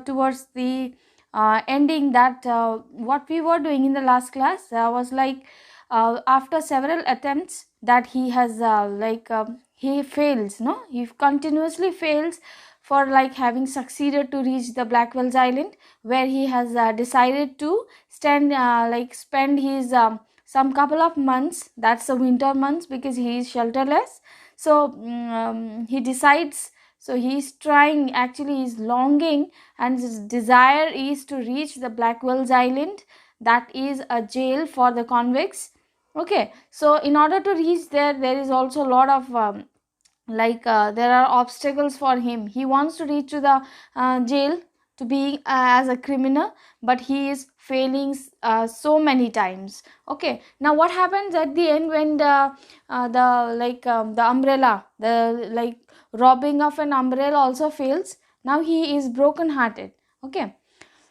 towards the ending, that what we were doing in the last class was like, after several attempts that he has he fails, no, he continuously fails for like having succeeded to reach the Blackwell's Island, where he has decided to spend his some couple of months, that's the winter months, because he is shelterless. So he decides, so he is trying, actually is longing, and his desire is to reach the Blackwell's Island, that is a jail for the convicts. Okay, so in order to reach there, there is also a lot of there are obstacles for him. He wants to reach to the jail to be as a criminal, but he is failing so many times. Okay, now what happens at the end, when the umbrella, the like robbing of an umbrella also fails. Now he is broken hearted. Okay,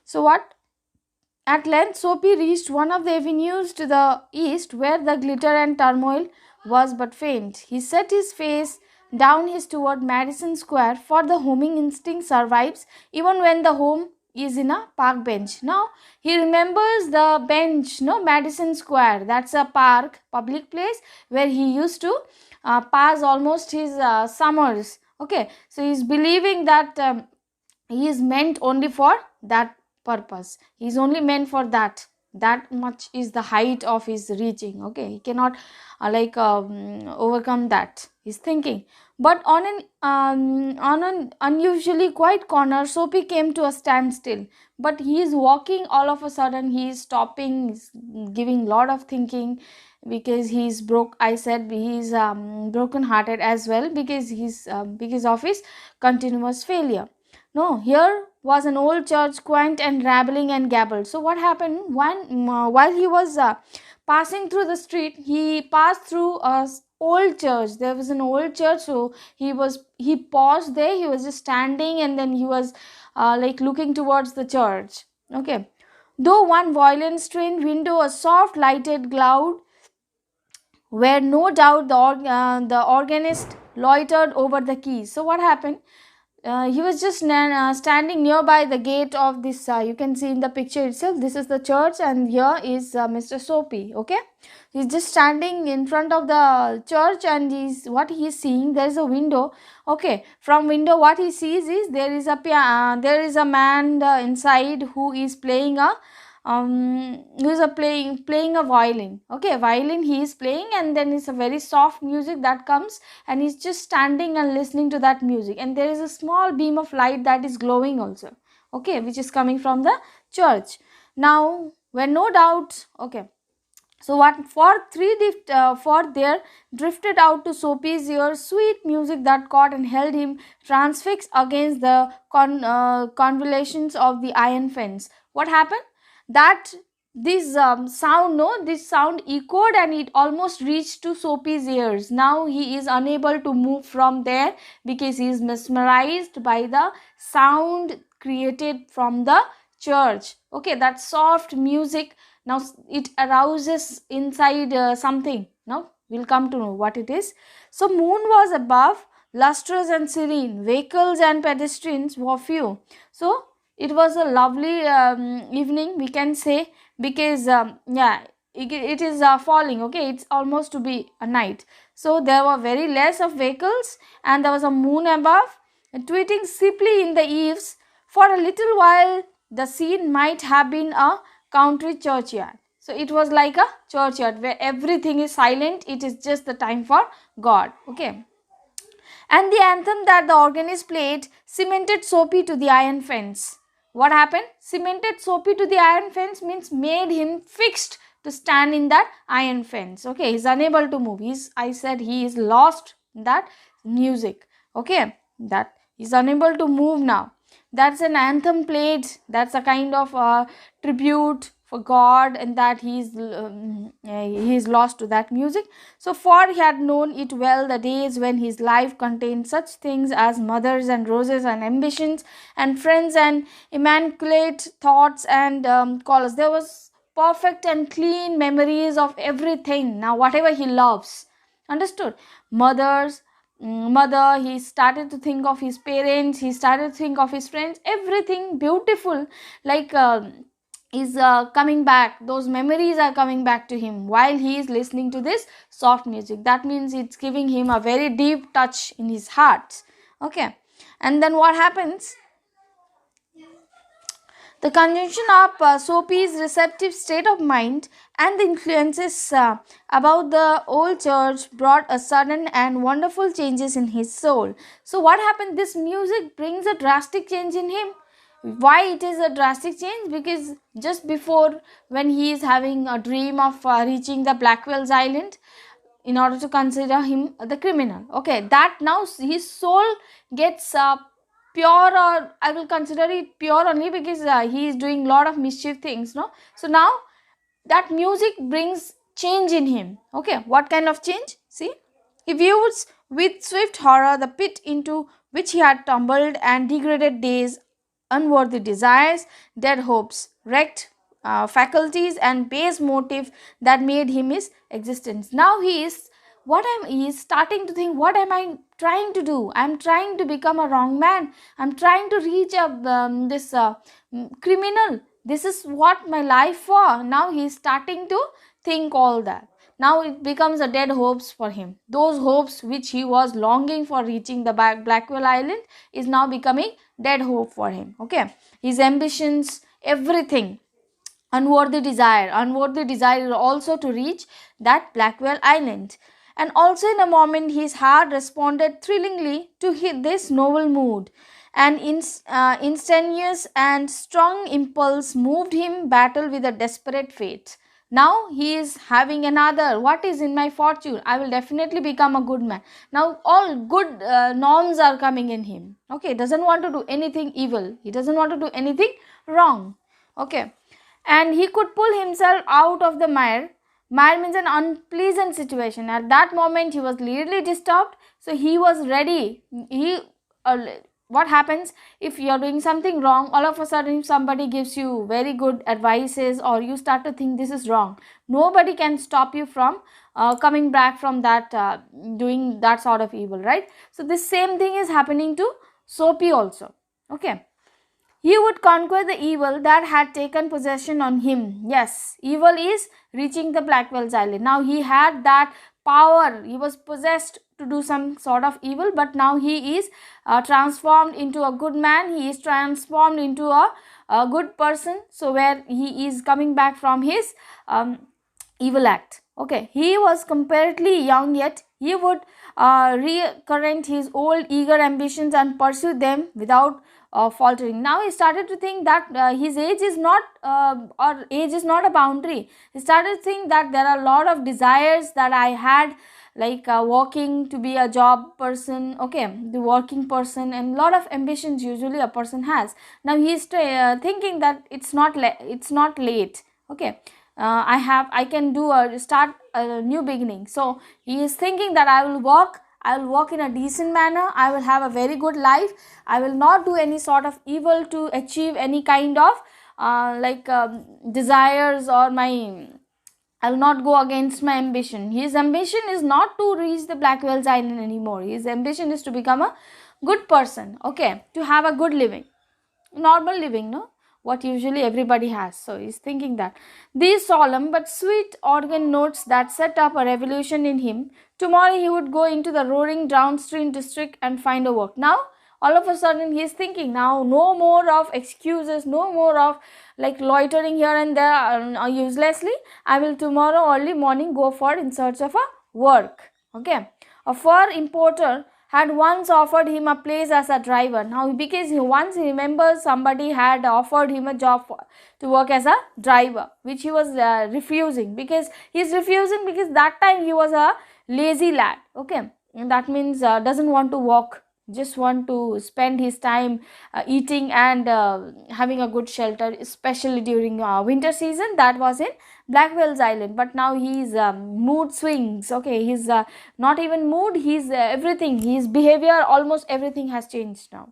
so what, at length Soapy reached one of the avenues to the east, where the glitter and turmoil was but faint. He set his face down his toward Madison Square, for the homing instinct survives even when the home is in a park bench. Now he remembers the bench, no, Madison Square. That's a park, public place where he used to pass almost his summers. Okay, so he's believing that he is meant only for that purpose. He is only meant for that. That much is the height of his reaching. Okay, he cannot overcome that, he's thinking. But on an unusually quiet corner, Soapy came to a standstill. But he is walking, all of a sudden he is stopping, he's giving lot of thinking, because he's broke, I said he's broken hearted as well, because of his continuous failure. No, here was an old church, quaint and rambling and gabbled. So what happened, while he was passing through the street, he passed through a old church. There was an old church, so he paused there. He was just standing, and then he was looking towards the church. Okay, though one violin strained window, a soft lighted cloud, where no doubt the organist loitered over the keys. So what happened, he was just standing nearby the gate of this, you can see in the picture itself, this is the church, and here is Mr. Soapy. Okay, he's just standing in front of the church, and what he's seeing, there is a window. Okay, from window what he sees is, there is a man inside, who is playing a playing a violin. Okay, violin he is playing, and then it's a very soft music that comes, and he's just standing and listening to that music, and there is a small beam of light that is glowing also. Okay, which is coming from the church. Now when no doubt, okay, so what, for there drifted out to Soapy's ears sweet music that caught and held him transfixed against the convolutions of the iron fence. What happened, that this this sound echoed, and it almost reached to Soapy's ears. Now he is unable to move from there, because he is mesmerized by the sound created from the church. Okay, that soft music, now it arouses inside something. Now we'll come to know what it is. So moon was above, lustrous and serene, vehicles and pedestrians were few. So it was a lovely evening, we can say, because it is falling. Okay, it's almost to be a night, so there were very less of vehicles, and there was a moon above, tweeting simply in the eaves. For a little while the scene might have been a country churchyard. So it was like a churchyard where everything is silent, it is just the time for God. Okay, and the anthem that the organist played cemented Soapy to the iron fence. What happened? Cemented Soapy to the iron fence means made him fixed to stand in that iron fence. Okay, he's unable to move. I said he is lost in that music. Okay, that he's unable to move now. That's an anthem played. That's a kind of tribute for God, and that he is lost to that music. So for he had known it well the days when his life contained such things as mothers and roses and ambitions and friends and immaculate thoughts and callers. There was perfect and clean memories of everything. Now whatever he loves, understood, mothers, mother, he started to think of his parents, he started to think of his friends, everything beautiful, like is coming back. Those memories are coming back to him while he is listening to this soft music. That means it's giving him a very deep touch in his heart. Okay, and then what happens? The conjunction of Sophie's receptive state of mind and the influences about the old church brought a sudden and wonderful changes in his soul. So what happened? This music brings a drastic change in him. Why it is a drastic change? Because just before, when he is having a dream of reaching the Blackwell's Island, in order to consider him the criminal, okay, that now his soul gets pure, or I will consider it pure only because he is doing lot of mischief things, no? So now that music brings change in him. Okay, what kind of change? See, he views with swift horror the pit into which he had tumbled, and degraded days, unworthy desires, dead hopes, wrecked faculties, and base motive that made him his existence. Now he is starting to think, what am I trying to do? I'm trying to become a wrong man. I'm trying to reach a this criminal. This is what my life for. Now he is starting to think all that. Now it becomes a dead hopes for him. Those hopes which he was longing for reaching the Blackwell Island is now becoming dead hope for him. Okay, his ambitions, everything, unworthy desire also to reach that Blackwell Island. And also in a moment his heart responded thrillingly to this novel mood. An instantaneous and strong impulse moved him battle with a desperate fate. Now he is having another, what is in my fortune? I will definitely become a good man. Now all good norms are coming in him. Okay, doesn't want to do anything evil. He doesn't want to do anything wrong. Okay, and he could pull himself out of the mire. Mire means an unpleasant situation. At that moment he was really disturbed, so he was ready. What happens if you are doing something wrong, all of a sudden somebody gives you very good advices, or you start to think this is wrong, nobody can stop you from coming back from that, doing that sort of evil, right? So this same thing is happening to Soapy also. Okay, he would conquer the evil that had taken possession on him. Yes, evil is reaching the Blackwell's Island. Now he had that power. He was possessed to do some sort of evil, but now he is transformed into a good man. He is transformed into a good person. So where he is coming back from his evil act. Okay, he was comparatively young, yet he would recurrent his old eager ambitions and pursue them without faltering. Now he started to think that his age is not or age is not a boundary. He started to think that there are a lot of desires that I had, like working to be a job person, okay, the working person, and lot of ambitions usually a person has. Now he is thinking that it's not late. Okay, I can do a start a new beginning. So he is thinking that I will work in a decent manner, I will have a very good life, I will not do any sort of evil to achieve any kind of desires, or my I will not go against my ambition. His ambition is not to reach the Blackwell's Island anymore. His ambition is to become a good person, okay, to have a good living, normal living, no, what usually everybody has. So he's thinking that these solemn but sweet organ notes that set up a revolution in him. Tomorrow he would go into the roaring downstream district and find a work. Now all of a sudden he is thinking, now no more of excuses, no more of like loitering here and there uselessly. I will tomorrow early morning go for in search of a work. Okay, a fur importer had once offered him a place as a driver. Now because he remembers somebody had offered him a job to work as a driver, which he was refusing, because that time he was a lazy lad. Okay, and that means doesn't want to walk, just want to spend his time eating and having a good shelter, especially during winter season. That was in Blackwell's Island. But now his mood swings. Okay, his not even mood, his everything, his behavior, almost everything has changed now.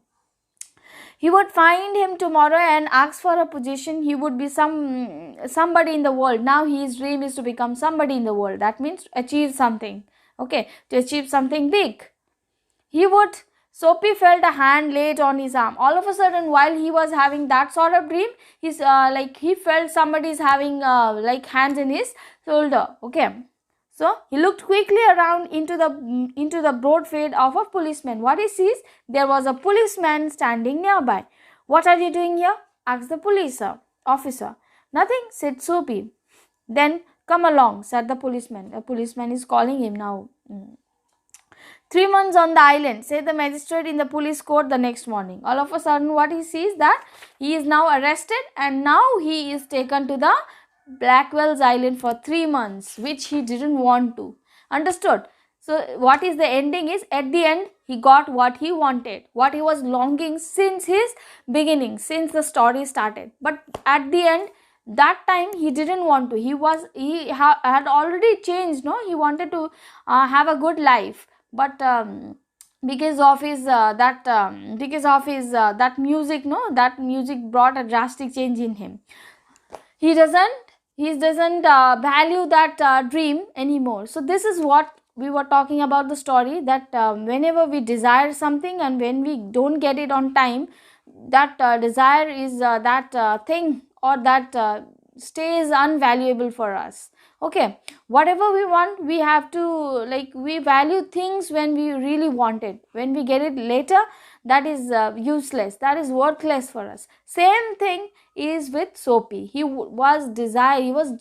He would find him tomorrow and ask for a position. He would be somebody in the world. Now his dream is to become somebody in the world. That means to achieve something. Okay, to achieve something big. Soapy felt a hand laid on his arm. All of a sudden, while he was having that sort of dream, he felt somebody's having like hands in his shoulder. Okay, so he looked quickly around into the broad face of a policeman. What he sees, there was a policeman standing nearby. "What are you doing here?" asked the police officer. "Nothing," said Soapy. "Then come along," said the policeman. The policeman is calling him now. 3 months on the island," said the magistrate in the police court the next morning. All of a sudden, what he sees, that he is now arrested and now he is taken to the Blackwell's Island for 3 months, which he didn't want to. Understood? So what is the ending is, at the end, he got what he wanted, what he was longing since his beginning, since the story started. But at the end, that time he didn't want to. He had already changed. No, he wanted to have a good life, but because of his that music, no, that music brought a drastic change in him. He doesn't value that dream anymore. So this is what we were talking about, the story, that whenever we desire something and when we don't get it on time, that desire is that thing, or that stays unvaluable for us. Okay, whatever we want, we have to, like, we value things when we really want it. When we get it later, that is useless, that is worthless for us. Same thing is with Soapy. He was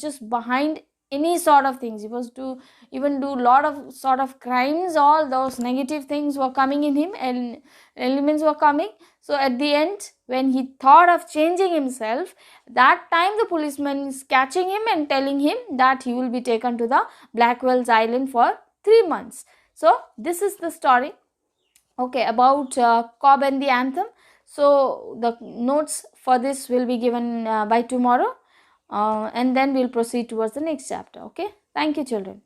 just behind any sort of things. He was to even do lot of sort of crimes. All those negative things were coming in him and elements were coming. So at the end, when he thought of changing himself, that time the policeman is catching him and telling him that he will be taken to the Blackwell's Island for 3 months. So this is the story, okay, about Cobb and the Anthem. So the notes for this will be given by tomorrow, and then we'll proceed towards the next chapter. Okay, thank you, children.